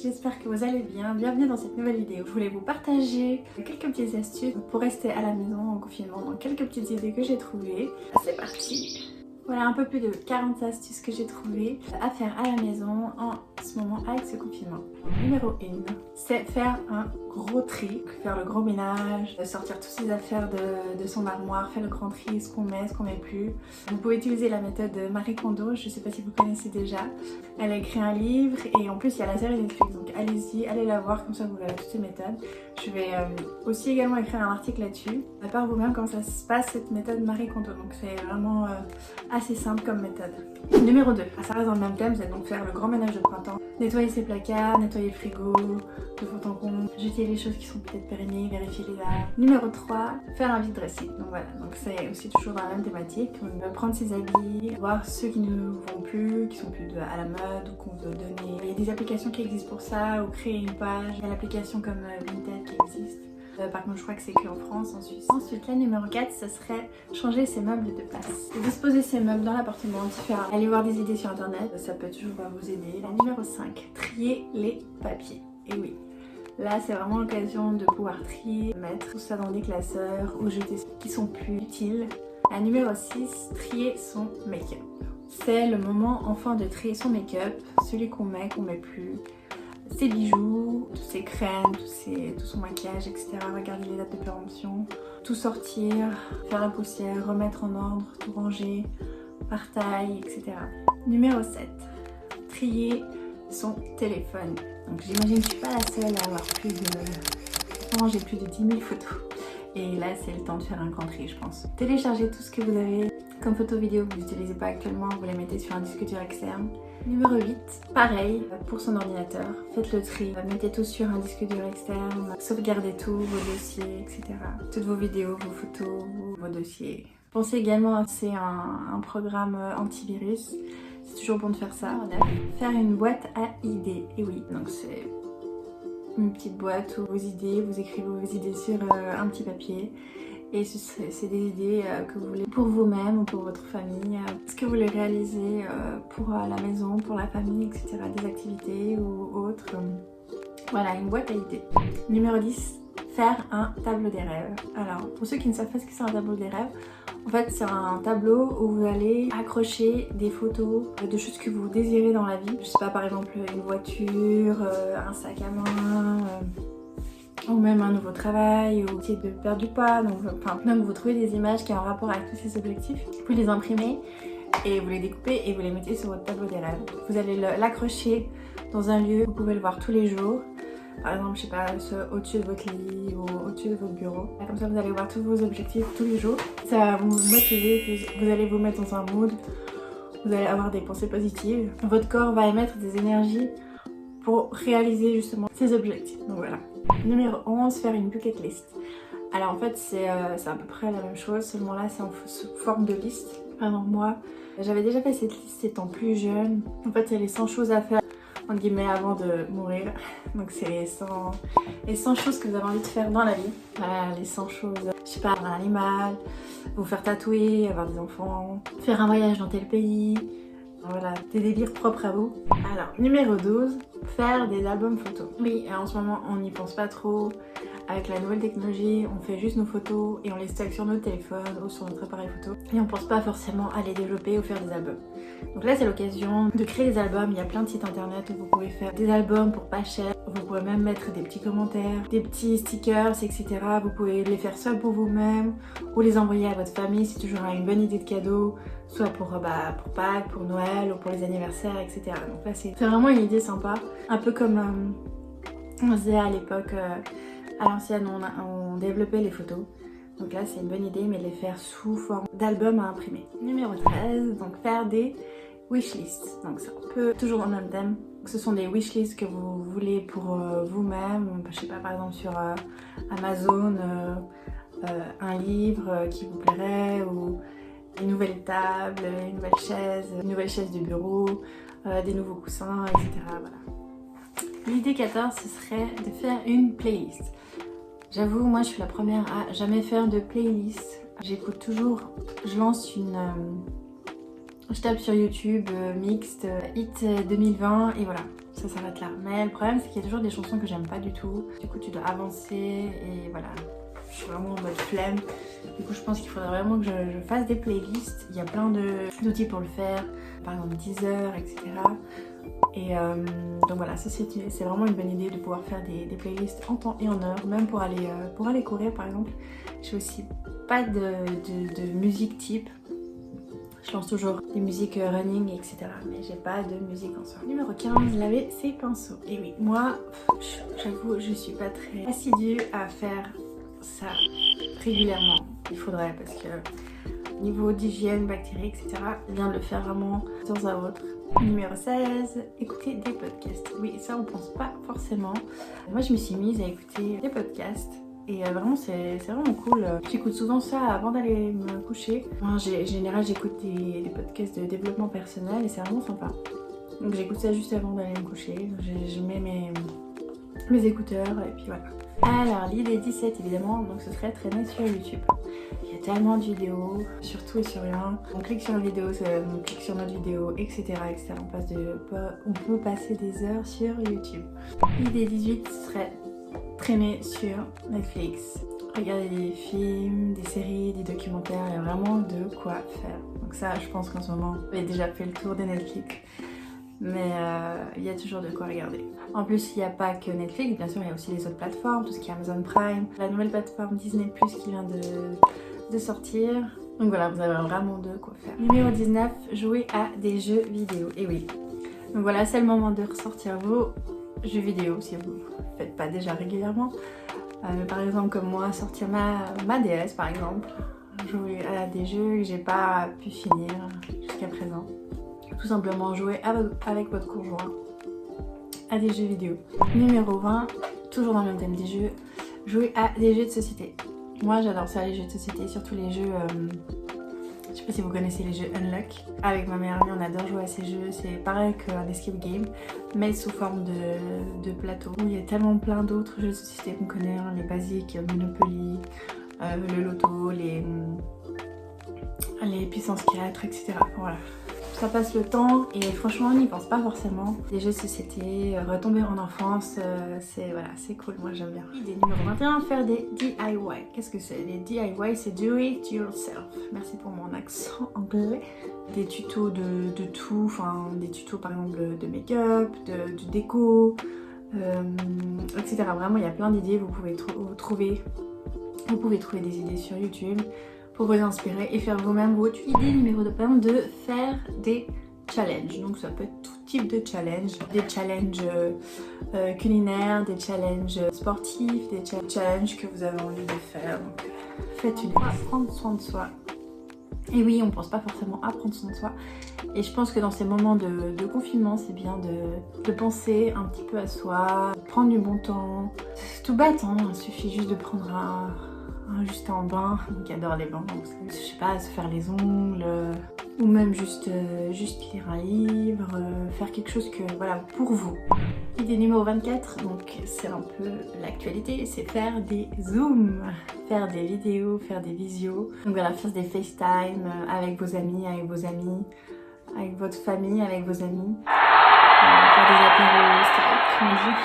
j'espère que vous allez bien. Bienvenue dans cette nouvelle vidéo. Je voulais vous partager quelques petites astuces pour rester à la maison en confinement, donc quelques petites idées que j'ai trouvées. C'est parti. Voilà un peu plus de 40 astuces que j'ai trouvées à faire à la maison en ce moment avec ce confinement. Numéro 1, c'est faire un gros tri, faire le gros ménage, sortir toutes ses affaires de son armoire, faire le grand tri, ce qu'on met plus. Vous pouvez utiliser la méthode de Marie Kondo, je ne sais pas si vous connaissez déjà. Elle a écrit un livre et en plus il y a la série Netflix, donc allez-y, allez la voir, comme ça vous verrez toutes ces méthodes. Je vais aussi également écrire un article là-dessus, par vous-même comment ça se passe cette méthode Marie Kondo, donc c'est vraiment assez simple comme méthode. Numéro 2, ça reste dans le même thème, c'est donc faire le grand ménage de printemps, nettoyer ses placards, nettoyer le frigo, de fond en comble, jeter les choses qui sont peut-être périmées, vérifier les arts. Numéro 3, faire un vide dressing. Donc voilà, donc c'est aussi toujours dans la même thématique. On veut prendre ses habits, voir ceux qui ne vont plus, qui sont plus à la mode ou qu'on veut donner. Il y a des applications qui existent pour ça, ou créer une page. Il y a l'application comme Vinted qui existe. Par contre je crois que c'est qu'en France, en Suisse. Ensuite la numéro 4, ce serait changer ses meubles de place. Disposer ses meubles dans l'appartement différemment. Allez voir des idées sur internet, ça peut toujours vous aider. La numéro 5, trier les papiers. Et oui, là c'est vraiment l'occasion de pouvoir trier, mettre tout ça dans des classeurs ou jeter ceux qui sont plus utiles. La numéro 6, trier son make-up. C'est le moment enfin de trier son make-up, celui qu'on met plus. Ses bijoux, tous ses crèmes, tout son maquillage, etc. Regarder les dates de péremption, tout sortir, faire la poussière, remettre en ordre, tout ranger par taille, etc. Numéro 7, trier son téléphone. Donc j'imagine que je suis pas la seule à avoir j'ai plus de 10 000 photos. Et là c'est le temps de faire un grand tri je pense. Téléchargez tout ce que vous avez comme photos vidéo que vous n'utilisez pas actuellement, vous les mettez sur un disque dur externe. Numéro 8, pareil pour son ordinateur, faites le tri, mettez tout sur un disque dur externe, sauvegardez tout, vos dossiers, etc. Toutes vos vidéos, vos photos, vos dossiers. Pensez également à c'est un programme antivirus, c'est toujours bon de faire ça. Faire une boîte à idées, et oui, donc c'est une petite boîte où vos idées, vous écrivez vos idées sur un petit papier. Et c'est des idées que vous voulez pour vous-même ou pour votre famille, ce que vous voulez réaliser pour la maison, pour la famille, etc. Des activités ou autres. Voilà, une boîte à idées. Numéro 10, faire un tableau des rêves. Alors, pour ceux qui ne savent pas ce que c'est un tableau des rêves, en fait c'est un tableau où vous allez accrocher des photos de choses que vous désirez dans la vie. Je sais pas, par exemple une voiture, un sac à main... ou même un nouveau travail, ou essayer de perdre du poids, donc vous trouvez des images qui ont un rapport avec tous ces objectifs, vous pouvez les imprimer et vous les découpez et vous les mettez sur votre tableau des rêves. Vous allez l'accrocher dans un lieu, vous pouvez le voir tous les jours, par exemple je sais pas, au-dessus de votre lit ou au-dessus de votre bureau. Comme ça vous allez voir tous vos objectifs tous les jours, ça va vous motiver, vous allez vous mettre dans un mood, vous allez avoir des pensées positives, votre corps va émettre des énergies pour réaliser justement ces objectifs, donc voilà. Numéro 11, faire une bucket list. Alors en fait c'est à peu près la même chose, seulement là c'est en forme de liste. Par exemple moi, j'avais déjà fait cette liste étant plus jeune. En fait c'est les 100 choses à faire entre guillemets avant de mourir. Donc c'est les 100 choses que vous avez envie de faire dans la vie. Voilà, les 100 choses, je sais pas, avoir un animal, vous faire tatouer, avoir des enfants, faire un voyage dans tel pays. Voilà, des délires propres à vous. Alors, numéro 12, faire des albums photos. Oui, en ce moment, on n'y pense pas trop. Avec la nouvelle technologie, on fait juste nos photos et on les stocke sur notre téléphone ou sur notre appareil photo. Et on pense pas forcément à les développer ou faire des albums. Donc là, c'est l'occasion de créer des albums. Il y a plein de sites internet où vous pouvez faire des albums pour pas cher. Vous pouvez même mettre des petits commentaires, des petits stickers, etc. Vous pouvez les faire soit pour vous-même ou les envoyer à votre famille. C'est toujours une bonne idée de cadeau, soit pour Pâques, pour Noël ou pour les anniversaires, etc. Donc là, c'est vraiment une idée sympa. Un peu comme on faisait à l'époque, à l'ancienne, on développait les photos. Donc là, c'est une bonne idée, mais de les faire sous forme d'album à imprimer. Numéro 13, donc faire des wishlists. Donc c'est un peu toujours dans le même thème. Ce sont des wishlists que vous voulez pour vous-même. Je sais pas, par exemple sur Amazon, un livre qui vous plairait, ou une nouvelle table, une nouvelle chaise de bureau, des nouveaux coussins, etc. Voilà. L'idée 14, ce serait de faire une playlist. J'avoue, moi je suis la première à jamais faire de playlist. J'écoute toujours, je lance Je tape sur YouTube mixte, hit 2020 et voilà, ça s'arrête là. Mais le problème c'est qu'il y a toujours des chansons que j'aime pas du tout. Du coup tu dois avancer et voilà, je suis vraiment en mode flemme. Du coup je pense qu'il faudrait vraiment que je fasse des playlists. Il y a plein d'outils pour le faire, par exemple Deezer, etc. Et donc voilà, ça c'est vraiment une bonne idée de pouvoir faire des playlists en temps et en heure, même pour aller courir par exemple. J'ai aussi pas de musique type. Je lance toujours des musiques running, etc. Mais j'ai pas de musique en soi. Numéro 15, laver ses pinceaux. Et oui, moi, j'avoue, je suis pas très assidue à faire ça régulièrement. Il faudrait parce que niveau d'hygiène, bactéries, etc., bien de le faire vraiment de temps à autre. Numéro 16, écouter des podcasts. Oui, ça on pense pas forcément. Moi je me suis mise à écouter des podcasts. Et vraiment c'est vraiment cool. J'écoute souvent ça avant d'aller me coucher. En général j'écoute des podcasts de développement personnel et c'est vraiment sympa. Donc j'écoute ça juste avant d'aller me coucher. Je mets mes écouteurs et puis voilà. Alors l'idée 17 évidemment, donc ce serait traîner sur YouTube. Il y a tellement de vidéos, sur tout et sur rien. On clique sur une vidéo, on clique sur notre vidéo, etc. etc. On peut passer des heures sur YouTube. L'idée 18 serait traîner sur Netflix. Regarder des films, des séries, des documentaires, il y a vraiment de quoi faire. Donc ça, je pense qu'en ce moment, j'ai déjà fait le tour de Netflix. Mais il y a toujours de quoi regarder. En plus, il n'y a pas que Netflix, bien sûr, il y a aussi les autres plateformes, tout ce qui est Amazon Prime, la nouvelle plateforme Disney+, qui vient de sortir. Donc voilà, vous avez vraiment de quoi faire. Numéro 19, jouer à des jeux vidéo. Et oui, donc voilà, c'est le moment de ressortir vos jeux vidéo si vous ne faites pas déjà régulièrement. Par exemple, comme moi, sortir ma DS par exemple, jouer à des jeux que j'ai pas pu finir jusqu'à présent. Tout simplement jouer avec votre conjoint à des jeux vidéo. Numéro 20, toujours dans le même thème des jeux, jouer à des jeux de société. Moi j'adore ça, les jeux de société, surtout les jeux, je sais pas si vous connaissez les jeux Unlock. Avec ma meilleure amie on adore jouer à ces jeux, c'est pareil qu'un escape game, mais sous forme de plateau. Il y a tellement plein d'autres jeux de société qu'on connaît, hein, les basiques, Monopoly, le loto, les puissances 4, etc. Voilà. Ça passe le temps et franchement on n'y pense pas forcément. Les jeux de société, retomber en enfance, c'est cool, moi j'aime bien. Idée numéro 21, faire des DIY. Qu'est-ce que c'est? Les DIY, c'est do it yourself. Merci pour mon accent anglais. Des tutos de tout, enfin des tutos par exemple de make-up, de déco, etc. Vraiment il y a plein d'idées, vous pouvez trouver des idées sur YouTube pour vous inspirer et faire vous-même votre idée numéro 20 de faire des challenges. Donc ça peut être tout type de challenge, des challenges culinaires, des challenges sportifs, des challenges que vous avez envie de faire. Donc faites une fois, prendre soin de soi. Et oui, on pense pas forcément à prendre soin de soi. Et je pense que dans ces moments de confinement, c'est bien de penser un petit peu à soi, prendre du bon temps. C'est tout bête, hein, il suffit juste de prendre juste un bain, qui adore les bains, donc, je sais pas, se faire les ongles, ou même juste lire un livre, faire quelque chose que, voilà, pour vous. Idée numéro 24, donc c'est un peu l'actualité, c'est faire des zooms, faire des vidéos, faire des visios. Donc voilà, faire des FaceTime avec vos amis, avec votre famille, avec vos amis. Faire des apéros Skype, comme on dit.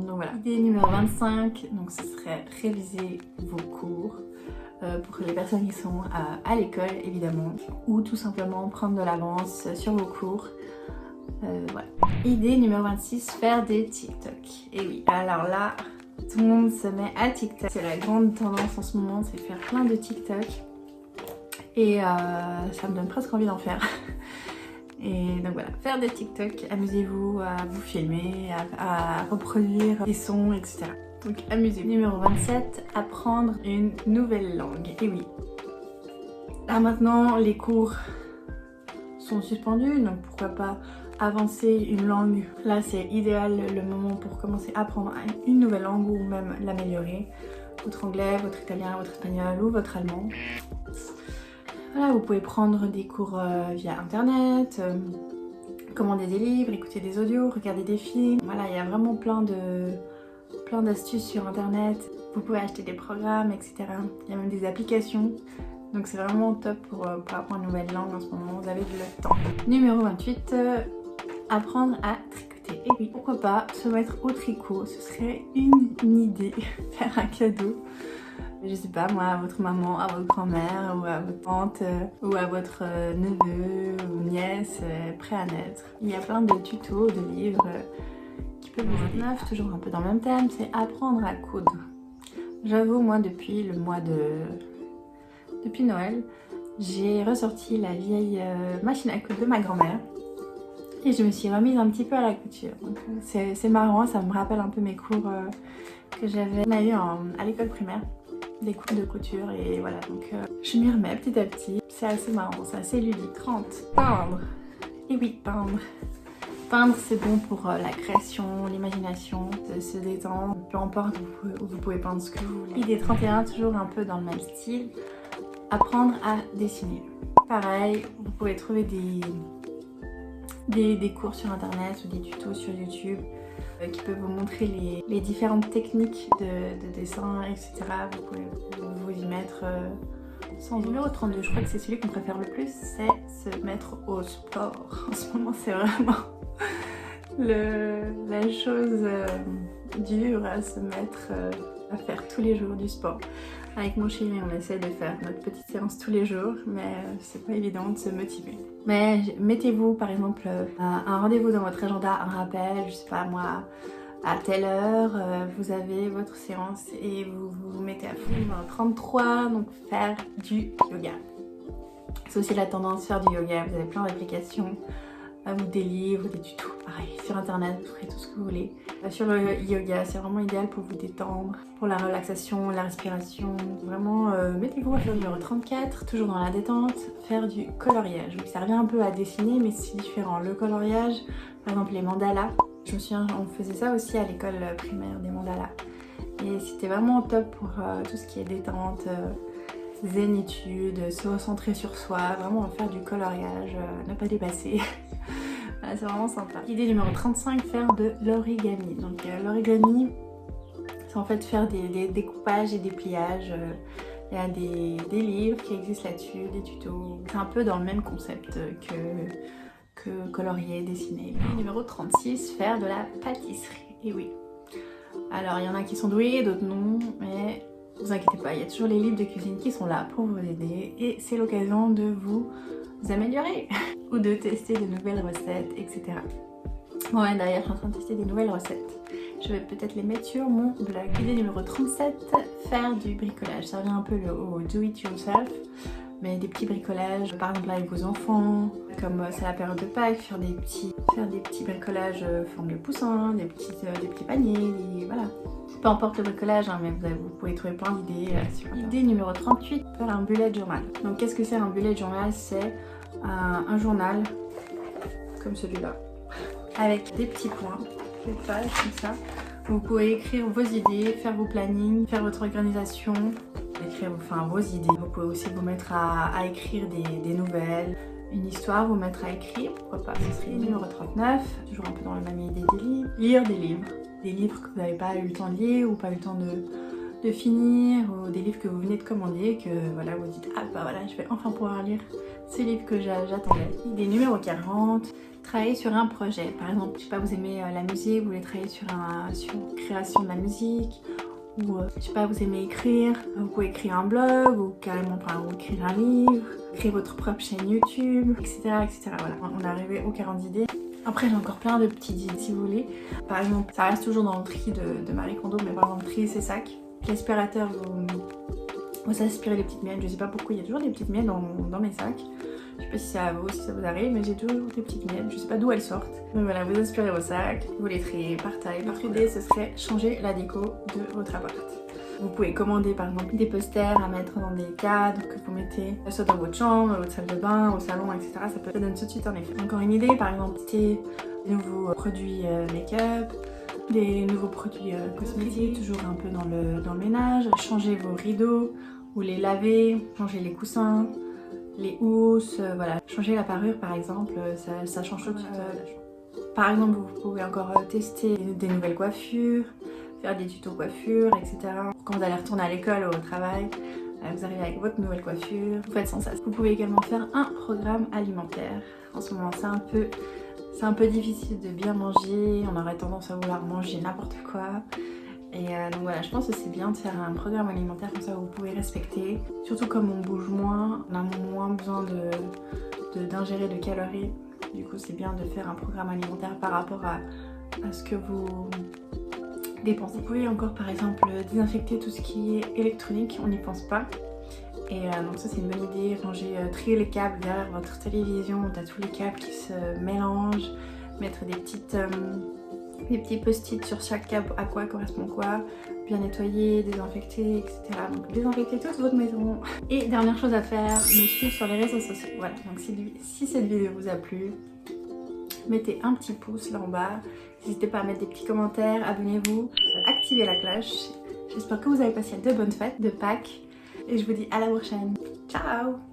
Donc voilà. Idée numéro 25, donc ce serait réviser vos cours pour les personnes qui sont à l'école évidemment, ou tout simplement prendre de l'avance sur vos cours. Voilà. Idée numéro 26, faire des TikTok. Et oui, alors là, tout le monde se met à TikTok. C'est la grande tendance en ce moment, c'est faire plein de TikTok. Et ça me donne presque envie d'en faire. Et donc voilà, faire des TikTok, amusez-vous à vous filmer, à reproduire des sons, etc. Donc amusez-vous. Numéro 27, apprendre une nouvelle langue. Et oui, là maintenant les cours sont suspendus, donc pourquoi pas avancer une langue. Là c'est idéal le moment pour commencer à apprendre une nouvelle langue ou même l'améliorer. Votre anglais, votre italien, votre espagnol ou votre allemand. Voilà, vous pouvez prendre des cours via internet, commander des livres, écouter des audios, regarder des films. Voilà, il y a vraiment plein d'astuces sur internet. Vous pouvez acheter des programmes, etc. Il y a même des applications Donc c'est vraiment top pour apprendre une nouvelle langue en ce moment, vous avez le temps. Numéro 28, apprendre à tricoter. Et oui, pourquoi pas se mettre au tricot, ce serait une idée, faire un cadeau. Je sais pas moi, à votre maman, à votre grand-mère ou à votre tante ou à votre neveu ou nièce prêt à naître. Il y a plein de tutos, de livres qui peuvent vous aider. Toujours un peu dans le même thème, c'est apprendre à coudre. J'avoue, moi depuis depuis Noël, j'ai ressorti la vieille machine à coudre de ma grand-mère et je me suis remise un petit peu à la couture. C'est marrant, ça me rappelle un peu mes cours que j'avais eu à l'école primaire, des cours de couture, et voilà, donc je m'y remets petit à petit. C'est assez marrant, c'est assez ludique. 30. Peindre. Et oui, peindre. Peindre, c'est bon pour la création, l'imagination, de se détendre. Peu importe, vous pouvez peindre ce que vous voulez. Idée 31, toujours un peu dans le même style. Apprendre à dessiner. Pareil, vous pouvez trouver des cours sur internet ou des tutos sur YouTube qui peuvent vous montrer les différentes techniques de dessin, etc. Vous pouvez vous y mettre sans doute. Numéro 32, je crois que c'est celui qu'on préfère le plus, c'est se mettre au sport. En ce moment, c'est vraiment la chose dure à se mettre à faire tous les jours du sport. Avec mon chéri, on essaie de faire notre petite séance tous les jours, mais c'est pas évident de se motiver. Mais mettez-vous par exemple un rendez-vous dans votre agenda, un rappel, je sais pas moi, à telle heure, vous avez votre séance et vous vous mettez à fond. 33, donc faire du yoga. C'est aussi la tendance, faire du yoga, vous avez plein d'applications, ou des livres, des tutos, pareil, sur internet, vous ferez tout ce que vous voulez. Sur le yoga, c'est vraiment idéal pour vous détendre, pour la relaxation, la respiration. Vraiment, mettez-vous à faire le numéro 34, toujours dans la détente, faire du coloriage. Donc, ça revient un peu à dessiner, mais c'est différent. Le coloriage, par exemple les mandalas, je me souviens, on faisait ça aussi à l'école primaire, des mandalas. Et c'était vraiment top pour tout ce qui est détente, zénitude, se recentrer sur soi, vraiment faire du coloriage, ne pas dépasser. Voilà, c'est vraiment sympa. Idée numéro 35, faire de l'origami. Donc l'origami, c'est en fait faire des découpages et des pliages. Il y a des livres qui existent là-dessus, des tutos. C'est un peu dans le même concept que colorier, dessiner. Et numéro 36, faire de la pâtisserie. Et oui. Alors il y en a qui sont doués, d'autres non, mais vous inquiétez pas, il y a toujours les livres de cuisine qui sont là pour vous aider et c'est l'occasion de vous améliorer ou de tester de nouvelles recettes, etc. Ouais, d'ailleurs, je suis en train de tester des nouvelles recettes. Je vais peut-être les mettre sur mon blog. Idée numéro 37, faire du bricolage. Ça revient un peu au do it yourself, mais des petits bricolages, par exemple avec vos enfants, comme c'est la période de Pâques, faire des petits bricolages forme de poussins, des petits paniers, voilà. Peu importe le bricolage, hein, mais vous pouvez trouver plein d'idées sur Internet. Idée numéro 38, faire un bullet journal. Donc qu'est-ce que c'est un bullet journal? C'est un journal comme celui-là, avec des petits points, des pages comme ça. Vous pouvez écrire vos idées, faire vos plannings, faire votre organisation, écrire vos idées. Vous pouvez aussi vous mettre à écrire des nouvelles, une histoire, vous mettre à écrire, pourquoi pas. Ce serait numéro 39, toujours un peu dans la même idée des livres. Lire des livres. Des livres que vous n'avez pas eu le temps de lire ou pas eu le temps de finir, ou des livres que vous venez de commander, que voilà, vous dites ah bah voilà, je vais enfin pouvoir lire ces livres que j'attendais. Idée numéro 40, travailler sur un projet. Par exemple, je sais pas, vous aimez la musique, vous voulez travailler sur création de la musique, ou je sais pas, vous aimez écrire, vous pouvez écrire un blog ou carrément ou écrire un livre, créer votre propre chaîne YouTube, etc. etc. Voilà, on est arrivé aux 40 idées. Après j'ai encore plein de petites idées si vous voulez. Par exemple, ça reste toujours dans le tri de Marie Kondo, mais par exemple trier ses sacs. L'aspirateur vous aspirez les petites miettes, je sais pas pourquoi il y a toujours des petites miettes dans mes sacs. Je sais pas si c'est à vous, si ça vous arrive, mais j'ai toujours des petites miettes, je sais pas d'où elles sortent. Donc voilà, vous aspirez vos sacs, vous les triez par taille. Votre idée ce serait changer la déco de votre appart. Vous pouvez commander par exemple des posters à mettre dans des cadres que vous mettez soit dans votre chambre, dans votre salle de bain, au salon, etc. Ça donne tout de suite un effet. Encore une idée, par exemple, tester des nouveaux produits make-up, des nouveaux produits cosmétiques, toujours un peu dans le ménage. Changer vos rideaux ou les laver, changer les coussins, les housses, voilà. Changer la parure par exemple, ça change tout de suite. Par exemple, vous pouvez encore tester des nouvelles coiffures, faire des tutos coiffure, etc. Quand vous allez retourner à l'école ou au travail, vous arrivez avec votre nouvelle coiffure, vous faites sans ça. Vous pouvez également faire un programme alimentaire. En ce moment c'est un peu difficile de bien manger, on aurait tendance à vouloir manger n'importe quoi. Et donc voilà, je pense que c'est bien de faire un programme alimentaire comme ça vous pouvez respecter. Surtout comme on bouge moins, on a moins besoin d'ingérer de calories. Du coup c'est bien de faire un programme alimentaire par rapport à ce que vous dépensez. Vous pouvez encore par exemple désinfecter tout ce qui est électronique, on n'y pense pas. Et donc ça c'est une bonne idée, trier les câbles derrière votre télévision, t'as tous les câbles qui se mélangent, mettre des petits post-it sur chaque câble, à quoi correspond quoi, bien nettoyer, désinfecter, etc. Donc désinfecter toute votre maison. Et dernière chose à faire, me suivre sur les réseaux sociaux. Voilà, donc si cette vidéo vous a plu, mettez un petit pouce là en bas, n'hésitez pas à mettre des petits commentaires, abonnez-vous, activez la cloche. J'espère que vous avez passé de bonnes fêtes de Pâques et je vous dis à la prochaine. Ciao!